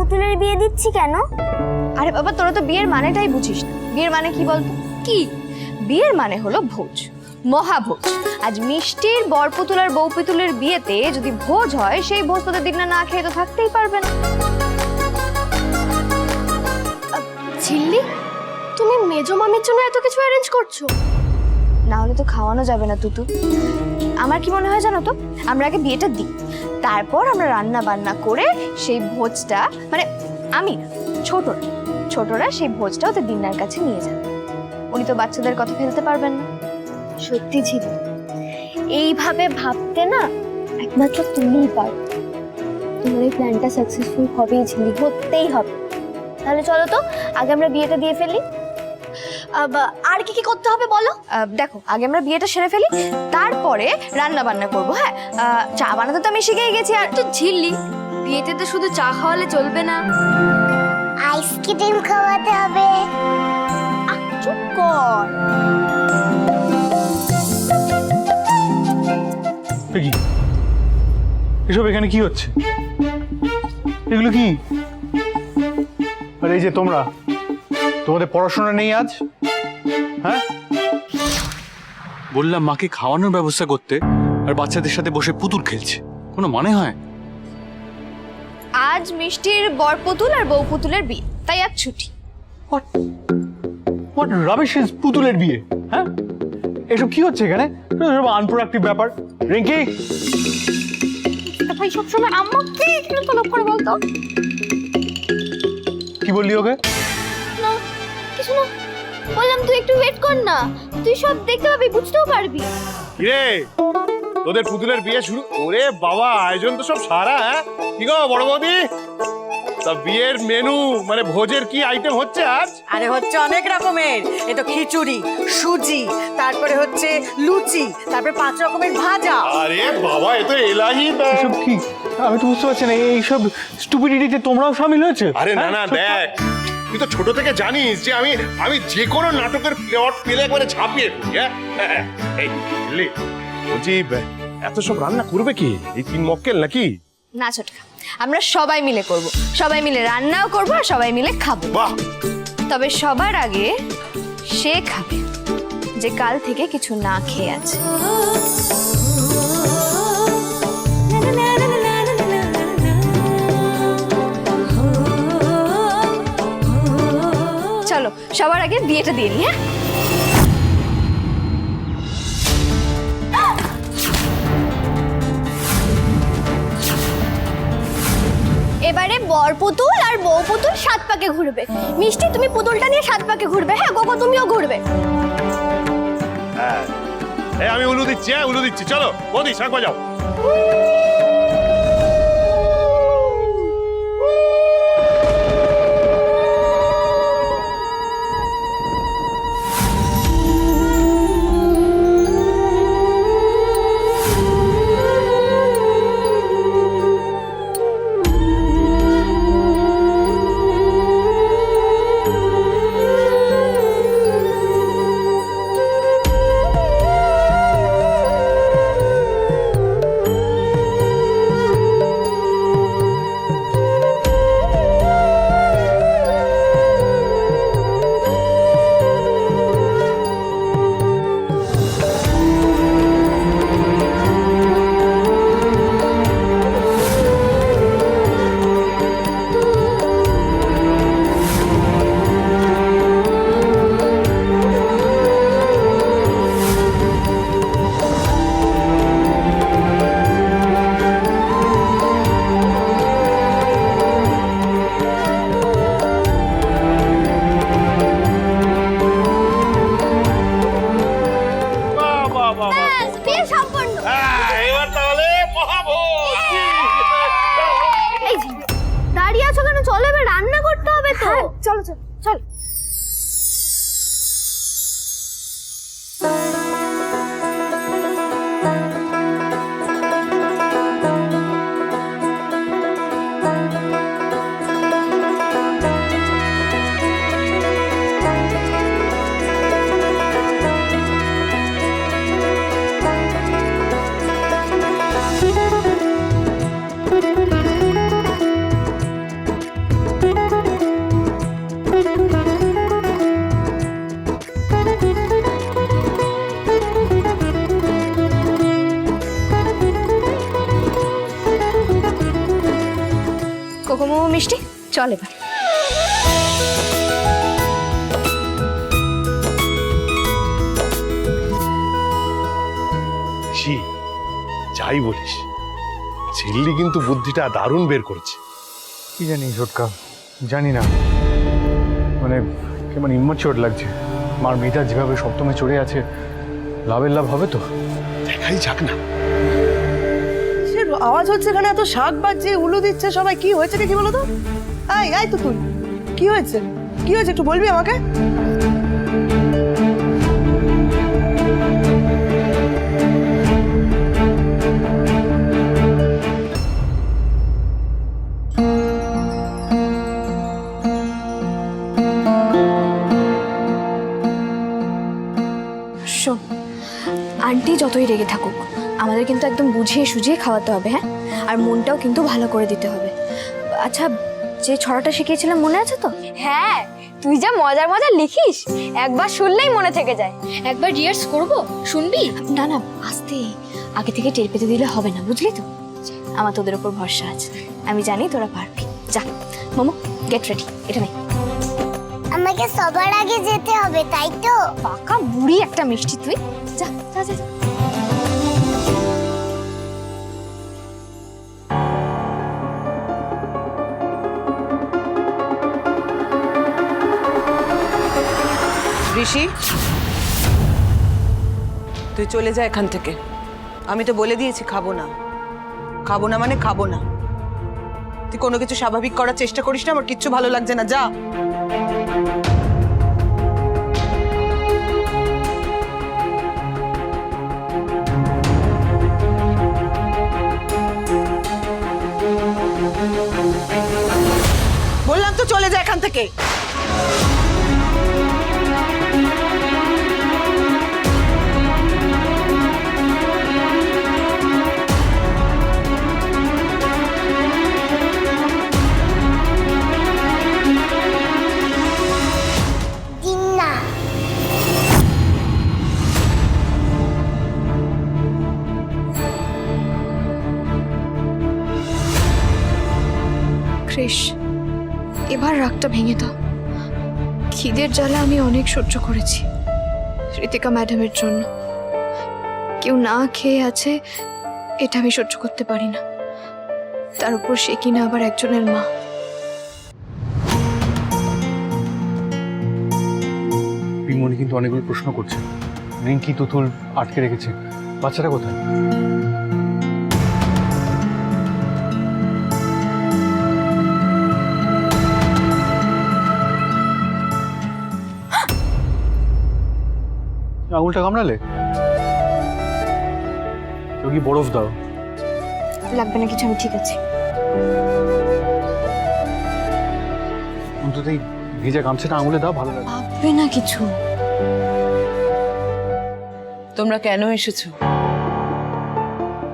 পুতুলের বিয়ে দিচ্ছি কেন? আরে বাবা, তোরা তো বিয়ের মানেটাই বুঝিস না। বিয়ের মানে কি বলতো? কি? বিয়ের মানে হলো ভোজ, মহাভোজ। আজ মিষ্টির বরপুতুল আর বউপুতুলের বিয়েতে যদি ভোজ হয়, সেই ভোজ তোদের দিন না খেয়ে তো থাকতেই পারবে না। ঝিল্লি, তুমি মেজো মামির জন্য এত কিছু অ্যারেঞ্জ করছো? না হলে তো খাওয়ানো যাবে না তুতু। আমার কি মনে হয় জানো তো, আমরা আগে বিয়েটা দিই, তারপর আমরা রান্না বান্না করে সেই ভোজটা, মানে আমি না, ছোটরা সেই ভোজটা ওদের দিনার কাছে নিয়ে যাবে। উনি তো বাচ্চাদের কথা ফেলতে পারবেন না। সত্যি ঝিল্লি, এইভাবে ভাবতে না একমাত্র তুমিই পারো। তোমার এই প্ল্যানটা সাকসেসফুল হবেই ঝিল্লি, হতেই হবে। তাহলে চলো তো আগে আমরা বিয়েটা দিয়ে ফেলি। আর কি কি করতে হবে বলো? দেখো, আগে আমরা বিয়েটা সেরে ফেলি, তারপরে রান্না বান্না করবো। হ্যাঁ, চা বানাতে তো আমি শিখেই গেছি। আর তো ঝিল্লি, বিয়েতে তো শুধু চা খাওয়ালে চলবে না, আইসক্রিম খাওয়াতে হবে। চুপ কর। কি এসব? এখানে কি হচ্ছে? এগুলো কি? আর এই যে তোমরা, তোমাদের পড়াশোনা নেই আজ? হ্যাঁ, বললাম মাকে খাওয়ানোর ব্যবস্থা করতে, আর বাচ্চাদের সাথে বসে পুতুল খেলছে। কোনো মানে হয়? আজ মিষ্টির বরপুতুল আর বউপুতুলের বিয়ে, তাই আজ ছুটি। হোয়াট রাবিশ ইজ পুতুলের বিয়ে? হ্যাঁ, এসব কি হচ্ছে এখানে? আনপ্রোডাক্টিভ ব্যাপার। রিঙ্কি, ভাই সবসময় আম্মাকে এখানে তলব করে বলতো। কি বললি ওকে? না কিছু না, বললাম তুই একটু ওয়েট কর না, তুই সব দেখতে পাবি, বুঝতেও পারবি। কিরে, তোদের পুতুলের বিয়ে শুরু? ওরে বাবা, আয়োজন তো সব সারা। হ্যাঁ, কি গো বড় বৌদি, তা বিয়ের মেনু মানে ভোজের কি আইটেম হচ্ছে আজ? আরে হচ্ছে অনেক রকমের। এ তো খিচুড়ি, সুজি, তারপরে হচ্ছে লুচি, তারপরে 5 রকমের ভাজা। আরে বাবা, এ তো এলাহি। এসব কি? আমি তো বুঝতে পারছি না, এইসব স্টুপিডিটিতে তোমরাও শামিল হয়েছে? আরে না না, দেখ, তুই তো ছোট থেকে জানিস যে আমি যে কোনো নাটকের প্লট পেলে একবারে ঝাঁপিয়ে পড়ি। হ্যাঁ, এই বুঝলি, বলছি এত সব রান্না করবে কি এই 3 মক্কেল নাকি? না ছোটকা, আমরা সবাই মিলে করব, সবাই মিলে রান্নাও করবো আর সবাই মিলে খাবো। বাহ, তবে সবার আগে সে খাবে যে কাল থেকে কিছু না খেয়ে আছে। চলো সবার আগে বিয়েটা দিয়ে নি। হ্যাঁ, এবারে বর পুতুল আর বউ পুতুল 7 পাকে ঘুরবে। মিষ্টি, তুমি পুতুলটা নিয়ে 7 পাকে ঘুরবে। হ্যাঁ গোগো, তুমিও ঘুরবে। হ্যাঁ, এই আমি উলু দিচ্ছি। হ্যাঁ, উলু দিচ্ছি। চলো বৌদি, শাক বাজাও। বিয়ে সম্পন্ন। এবার তাহলে মহাভোজ। এই জি, দাঁড়িয়ে আছো কেন? চলো এবার রান্না করতে হবে তো। চলো চলো চলো। কোকো মোমো মিষ্টি চল এবার। ঋষি, যাই বলিস, ঝিল্লি কিন্তু বুদ্ধিটা দারুণ বের করেছে। কি জানি ছোটকা, জানি না, মানে কেমন ইম্যাচিওর লাগছে। মার মেয়েটা যেভাবে সপ্তমে চড়ে আছে, লাভের লাভ হবে তো? দেখাই যাক না। সে আওয়াজ হচ্ছে এখানে, এত শাক বাজছে, উলু দিচ্ছে সবাই, কি হয়েছে কি বলো তো? আয় আয় তো তুই, কি হয়েছে কি হয়েছে একটু বলবি আমাকে? শোন, আন্টি যতই রেগে থাকুক আমাদের কিন্তু একদম বুঝিয়ে সুঝিয়ে খাওয়াতে হবে, হ্যাঁ? আর মনটাও কিন্তু ভালো করে দিতে হবে। আচ্ছা, যে ছড়াটা শিখিয়েছিলাম মনে আছে তো? হ্যাঁ, তুই যা মজার মজার লিখিস, একবার শুনলেই মনে থেকে যায়। একবার রিহার্স করব, শুনবি? না না, আস্তে, আগে থেকে টের পেতে দিলে হবে না, বুঝলি তো? আমার তোদের উপর ভরসা আছে, আমি জানি তোরা পারবি। যা মোমো, গেট রেডি, এটা নেই। আমাকে সবার আগে যেতে হবে, তাই তো? পাকা বুড়ি একটা মিষ্টি তুই, যা যা যা। ঋষি, তুই চলে যা এখান থেকে। আমি তো বলে দিয়েছি খাবো না, খাবো না মানে খাবো না। তুই কোনো কিছু স্বাভাবিক করার চেষ্টা করিস না, আমার কিচ্ছু ভালো লাগছে না, যা। বললাম তো চলে যা এখান থেকে। দিন না। কৃষ, এবার রাগটা ভেঙে দাও। খিদের জ্বালা আমি অনেক সহ্য করেছি ঋতিকা ম্যাডামের জন্য। কেউ না খেয়ে আছে এটা আমি সহ্য করতে পারি না, তার উপর সে কিনা আবার একজনের মা। পিমনি কিন্তু অনেকগুলো প্রশ্ন করছে। রিঙ্কি তুতুল আটকে রেখেছে, বাচ্চাটা কোথায়? আঙুলটা কামড়ালে? কেউ কি বরফ দাও? লাগবে না কিছু, আমি ঠিক আছে। অন্তত এই ভিজা গামছাটা আঙুলে দাও, ভালো লাগবে। লাগবে না কিছু। তোমরা কেন এসেছো?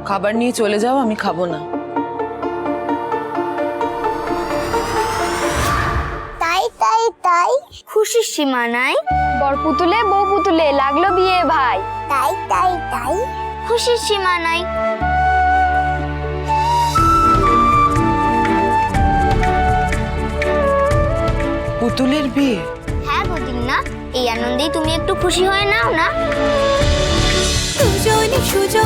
খাবার নিয়ে চলে যাও, আমি খাবো না। তাই তাই তাই, খুশির সীমা নাই, বর পুতুলে বউ পুতুলে লাগলো বিয়ে ভাই। তাই তাই তাই, খুশির সীমা নাই। পুতুলের বিয়ে? হ্যাঁ বদিন না, এই আনন্দেই তুমি একটু খুশি হয়ে নাও না। সুজন সুজন